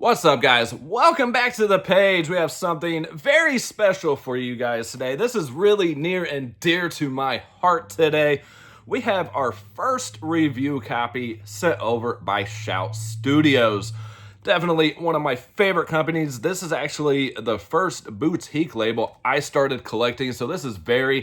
What's up, guys? Welcome back to the page. We have something very special for you guys today. This is really near and dear to my heart today. We have our first review copy sent over by Shout Studios. Definitely one of my favorite companies. This is actually the first boutique label I started collecting, so this is very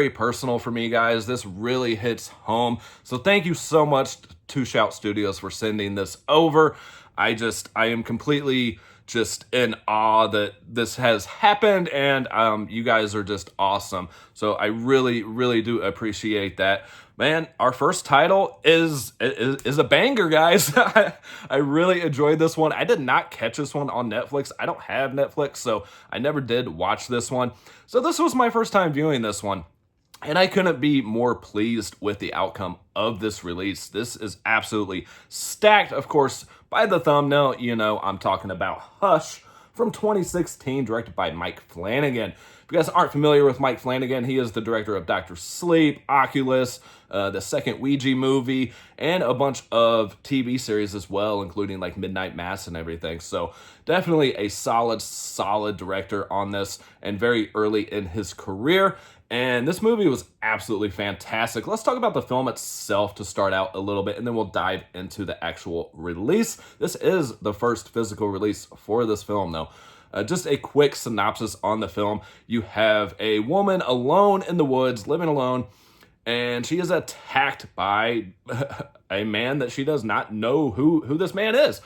personal for me, guys. This really hits home. So thank you so much to Shout Studios for sending this over. I am completely just in awe that this has happened, and you guys are just awesome. So I really do appreciate that. Man, our first title is a banger, guys. I really enjoyed this one. I did not catch this one on Netflix. I don't have Netflix, so I never did watch this one. So this was my first time viewing this one. And I couldn't be more pleased with the outcome of this release. This is absolutely stacked. Of course, by the thumbnail, you know I'm talking about Hush from 2016, directed by Mike Flanagan. If you guys aren't familiar with Mike Flanagan, he is the director of Dr. Sleep, Oculus, the second Ouija movie, and a bunch of TV series as well, including like Midnight Mass and everything. So definitely a solid director on this, and very early in his career. And this movie was absolutely fantastic. Let's talk about the film itself to start out a little bit, and then we'll dive into the actual release. This is the first physical release for this film, though. Just a quick synopsis on the film. You have a woman alone in the woods, living alone, and she is attacked by a man that she does not know who this man is.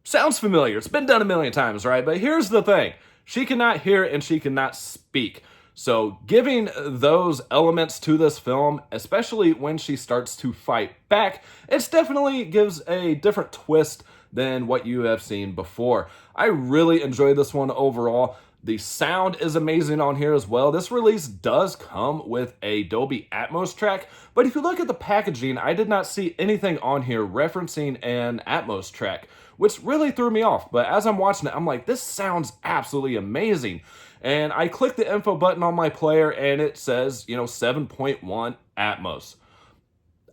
Sounds familiar. It's been done a million times, right? But here's the thing. She cannot hear and she cannot speak. So giving those elements to this film, especially when she starts to fight back, it definitely gives a different twist than what you have seen before. I really enjoyed this one overall. The sound is amazing on here as well. This release does come with a Dolby Atmos track, but if you look at the packaging, I did not see anything on here referencing an Atmos track, which really threw me off. But as I'm watching it, I'm like, this sounds absolutely amazing. And I click the info button on my player and it says, 7.1 Atmos.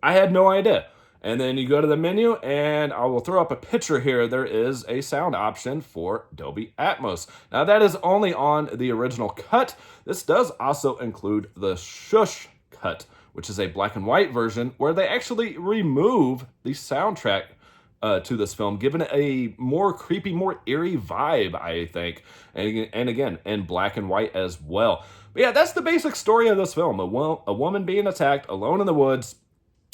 I had no idea. And then you go to the menu and I will throw up a picture here. There is a sound option for Dolby Atmos. Now that is only on the original cut. This does also include the Shush cut, which is a black and white version where they actually remove the soundtrack to this film, giving it a more creepy, more eerie vibe, I think. And again, in black and white as well. But yeah, that's the basic story of this film. A woman being attacked alone in the woods,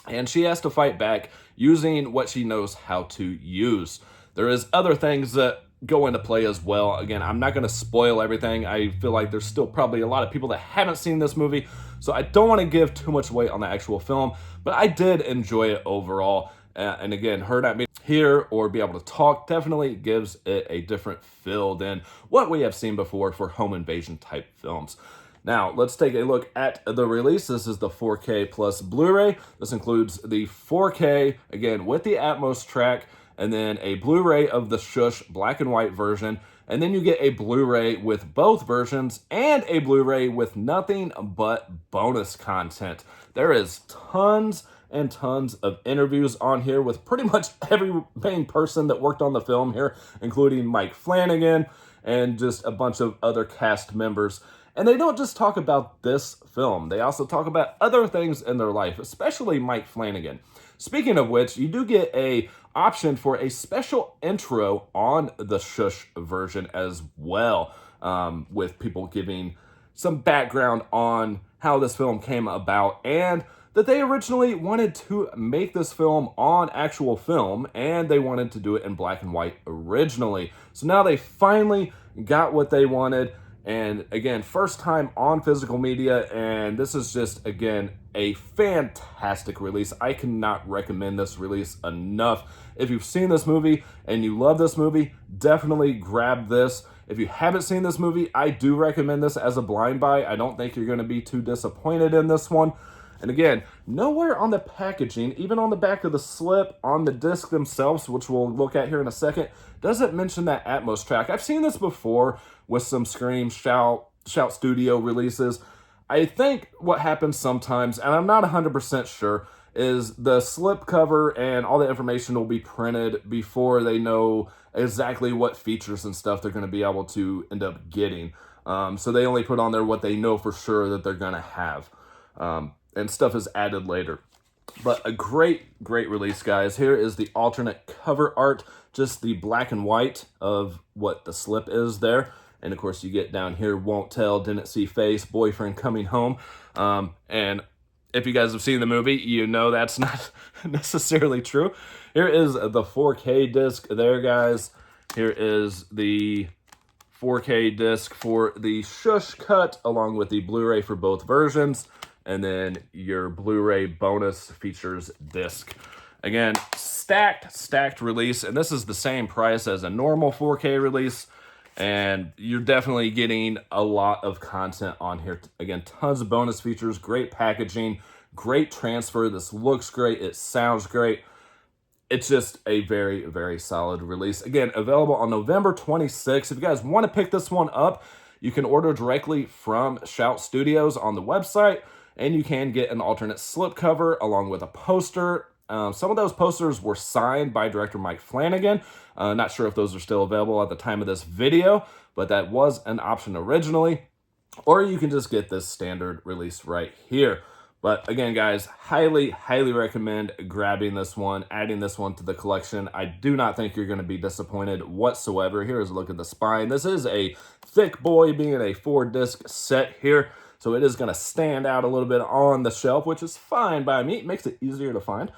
and she has to fight back using what she knows how to use. There is other things that go into play as well. Again, I'm not going to spoil everything. I feel like there's still probably a lot of people that haven't seen this movie, so I don't want to give too much weight on the actual film, but I did enjoy it overall. And again, her not being here or be able to talk definitely gives it a different feel than what we have seen before for home invasion type films. Now, let's take a look at the release. This is the 4K plus Blu-ray. This includes the 4K, again, with the Atmos track, and then a Blu-ray of the Shush black and white version. And then you get a Blu-ray with both versions and a Blu-ray with nothing but bonus content. There is tons and tons of interviews on here with pretty much every main person that worked on the film here, including Mike Flanagan and just a bunch of other cast members. And they don't just talk about this film. They also talk about other things in their life, especially Mike Flanagan. Speaking of which, you do get a option for a special intro on the Shush version as well, with people giving some background on how this film came about and that they originally wanted to make this film on actual film, and they wanted to do it in black and white originally. So now they finally got what they wanted. And again, first time on physical media, and this is just, again, a fantastic release. I cannot recommend this release enough. If you've seen this movie and you love this movie, definitely grab this. If you haven't seen this movie, I do recommend this as a blind buy. I don't think you're going to be too disappointed in this one. And again, nowhere on the packaging, even on the back of the slip, on the disc themselves, which we'll look at here in a second, does it mention that Atmos track. I've seen this before with some Scream Shout Studio releases. I think what happens sometimes, and I'm not 100% sure, is the slip cover and all the information will be printed before they know exactly what features and stuff they're going to be able to end up getting. So they only put on there what they know for sure that they're going to have. And stuff is added later. But a great release, guys. Here is the alternate cover art, just the black and white of what the slip is there. And of course, you get down here, won't tell, didn't see face, boyfriend coming home. And if you guys have seen the movie, you know that's not necessarily true. Here is the 4K disc there, guys. Here is the 4K disc for the Shush cut, along with the Blu-ray for both versions. And then your Blu-ray bonus features disc. Again, stacked release, and this is the same price as a normal 4K release, and you're definitely getting a lot of content on here. Again, tons of bonus features, great packaging, great transfer. This looks great, it sounds great. It's just a very solid release. Again, available on November 26th. If you guys want to pick this one up, you can order directly from Shout Studios on the website, and you can get an alternate slipcover along with a poster. Some of those posters were signed by director Mike Flanagan. Not sure if those are still available at the time of this video, but that was an option originally. Or you can just get this standard release right here. But again, guys, highly recommend grabbing this one, adding this one to the collection. I do not think you're going to be disappointed whatsoever. Here is a look at the spine. This is a thick boy, being a 4-disc set here. So it is going to stand out a little bit on the shelf, which is fine by me. It makes it easier to find.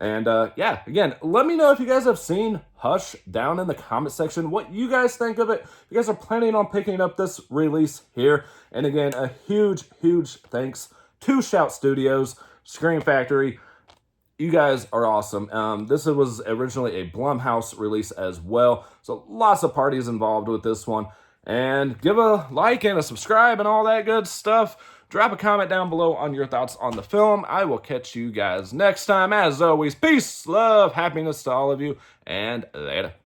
And yeah, again, let me know if you guys have seen Hush down in the comment section, what you guys think of it. If you guys are planning on picking up this release here. And again, a huge thanks to Shout Studios, Scream Factory. You guys are awesome. This was originally a Blumhouse release as well. So lots of parties involved with this one. And give a like and a subscribe and all that good stuff. Drop a comment down below on your thoughts on the film. I will catch you guys next time. As always, peace, love, happiness to all of you, and later.